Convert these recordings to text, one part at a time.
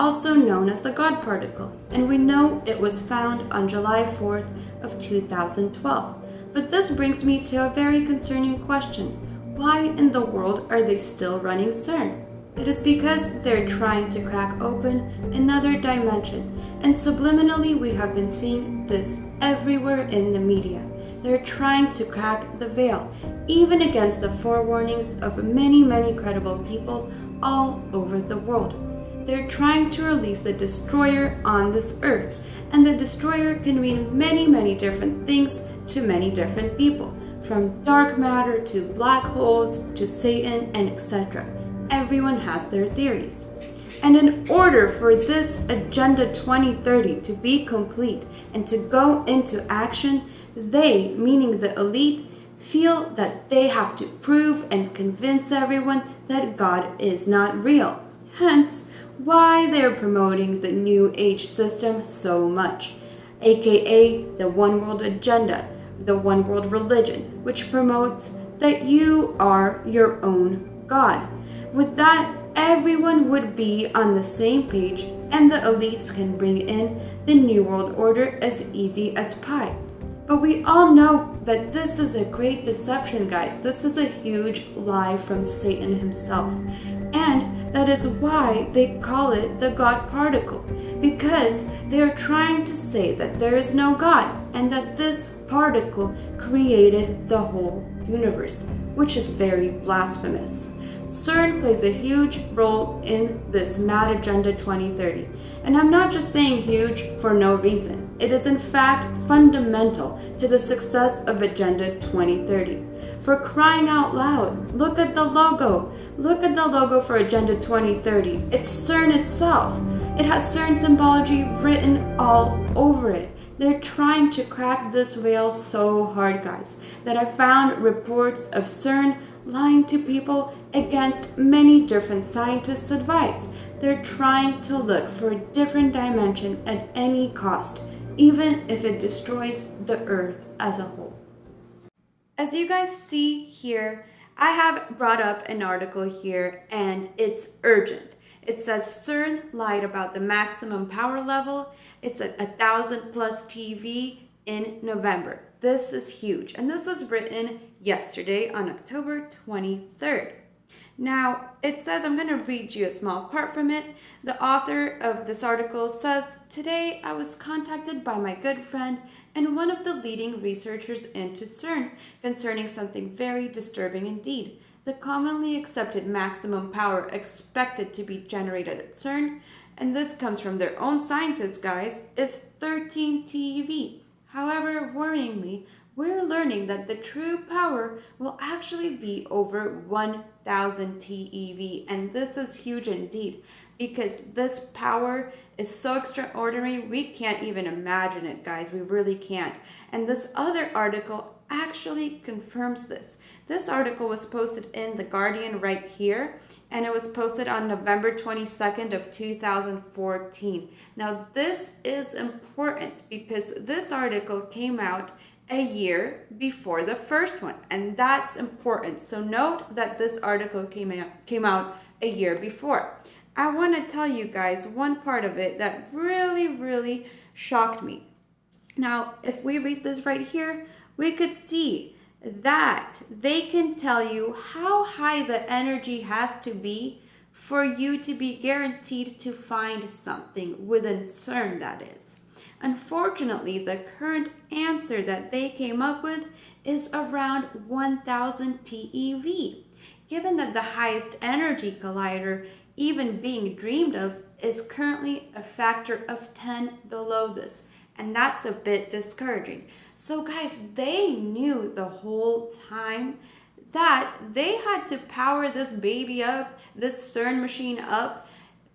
also known as the God particle, and we know it was found on July 4th of 2012. But this brings me to a very concerning question. Why in the world are they still running CERN? It is because they're trying to crack open another dimension, and subliminally we have been seeing this everywhere in the media. They're trying to crack the veil, even against the forewarnings of many credible people all over the world. They're trying to release the destroyer on this earth, and the destroyer can mean many different things to many different people, from dark matter to black holes to Satan and etc. Everyone has their theories. And in order for this Agenda 2030 to be complete and to go into action, they, meaning the elite, feel that they have to prove and convince everyone that God is not real. Hence, why they're promoting the New Age system so much, aka the One World Agenda, the One World Religion, which promotes that you are your own God. With that, everyone would be on the same page, and the elites can bring in the New World Order as easy as pie. But we all know that this is a great deception, guys. This is a huge lie from Satan himself. And that is why they call it the God particle, because they are trying to say that there is no God and that this particle created the whole universe, which is very blasphemous. CERN plays a huge role in this mad Agenda 2030. And I'm not just saying huge for no reason. It is in fact fundamental to the success of Agenda 2030. For crying out loud, look at the logo. Look at the logo for Agenda 2030. It's CERN itself. It has CERN symbology written all over it. They're trying to crack this veil so hard, guys, that I found reports of CERN lying to people against many different scientists' advice. They're trying to look for a different dimension at any cost, even if it destroys the earth as a whole. As you guys see here, I have brought up an article here and it's urgent. It says CERN lied about the maximum power level. It's at 1,000 plus TV in November. This is huge, and this was written yesterday on October 23rd. Now, it says, I'm going to read you a small part from it. The author of this article says, "Today I was contacted by my good friend and one of the leading researchers into CERN concerning something very disturbing indeed. The commonly accepted maximum power expected to be generated at CERN, and this comes from their own scientists, guys, is 13 TeV. However, worryingly, we're learning that the true power will actually be over 1,000 TeV, and this is huge indeed, because this power is so extraordinary, we can't even imagine it, guys. We really can't. And this other article actually confirms this. This article was posted in The Guardian right here, and it was posted on November 22nd of 2014. Now, this is important because this article came out a year before the first one, and that's important. So note that this article came out a year before. I want to tell you guys one part of it that really shocked me. Now, if we read this right here, we could see that they can tell you how high the energy has to be for you to be guaranteed to find something within CERN, that is. Unfortunately, the current answer that they came up with is around 1,000 TeV, given that the highest energy collider even being dreamed of is currently a factor of 10 below this, and that's a bit discouraging. So guys, they knew the whole time that they had to power this baby up, this CERN machine up,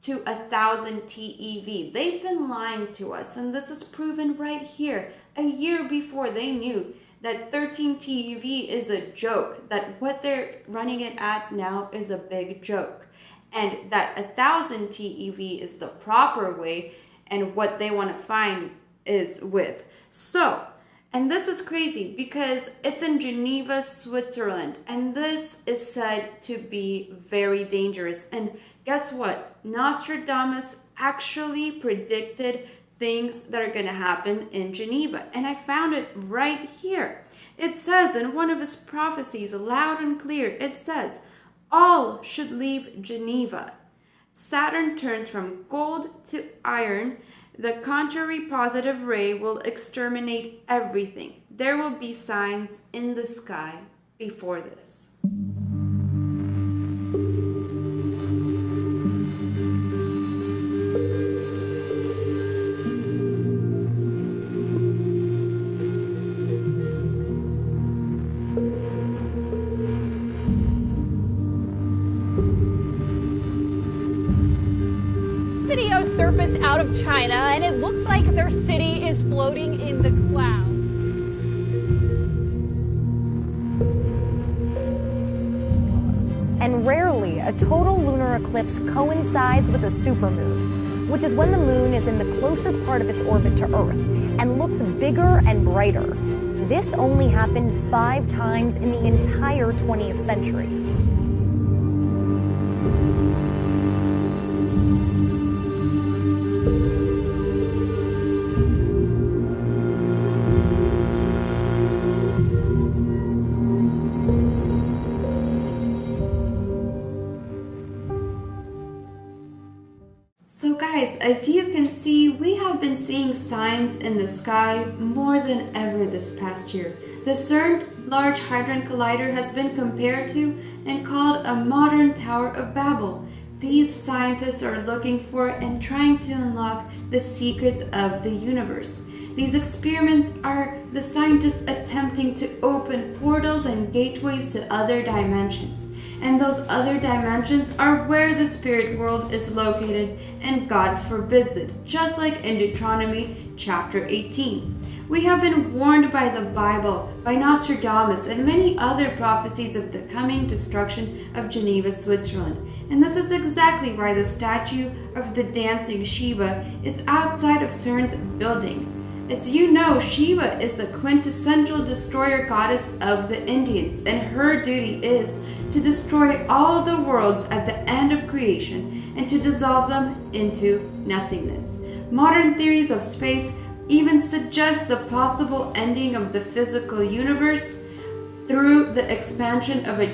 to 1,000 TeV. They've been lying to us, and this is proven right here. A year before, they knew that 13 TeV is a joke, that what they're running it at now is a big joke, and that 1,000 TeV is the proper way, and what they want to find is with. So, and this is crazy because it's in Geneva, Switzerland, and this is said to be very dangerous. And guess what? Nostradamus actually predicted things that are going to happen in Geneva. And I found it right here. It says in one of his prophecies, loud and clear, it says, all should leave Geneva. Saturn turns from gold to iron. The contrary positive ray will exterminate everything. There will be signs in the sky before this. Video surfaced out of China, and it looks like their city is floating in the clouds. And rarely, a total lunar eclipse coincides with a supermoon, which is when the moon is in the closest part of its orbit to Earth and looks bigger and brighter. This only happened 5 times in the entire 20th century. So guys, as you can see, we have been seeing signs in the sky more than ever this past year. The CERN Large Hadron Collider has been compared to and called a modern Tower of Babel. These scientists are looking for and trying to unlock the secrets of the universe. These experiments are the scientists attempting to open portals and gateways to other dimensions. And those other dimensions are where the spirit world is located, and God forbids it, just like in Deuteronomy chapter 18. We have been warned by the Bible, by Nostradamus, and many other prophecies of the coming destruction of Geneva, Switzerland. And this is exactly why the statue of the dancing Shiva is outside of CERN's building. As you know, Shiva is the quintessential destroyer goddess of the Indians, and her duty is to destroy all the worlds at the end of creation and to dissolve them into nothingness. Modern theories of space even suggest the possible ending of the physical universe through the expansion of a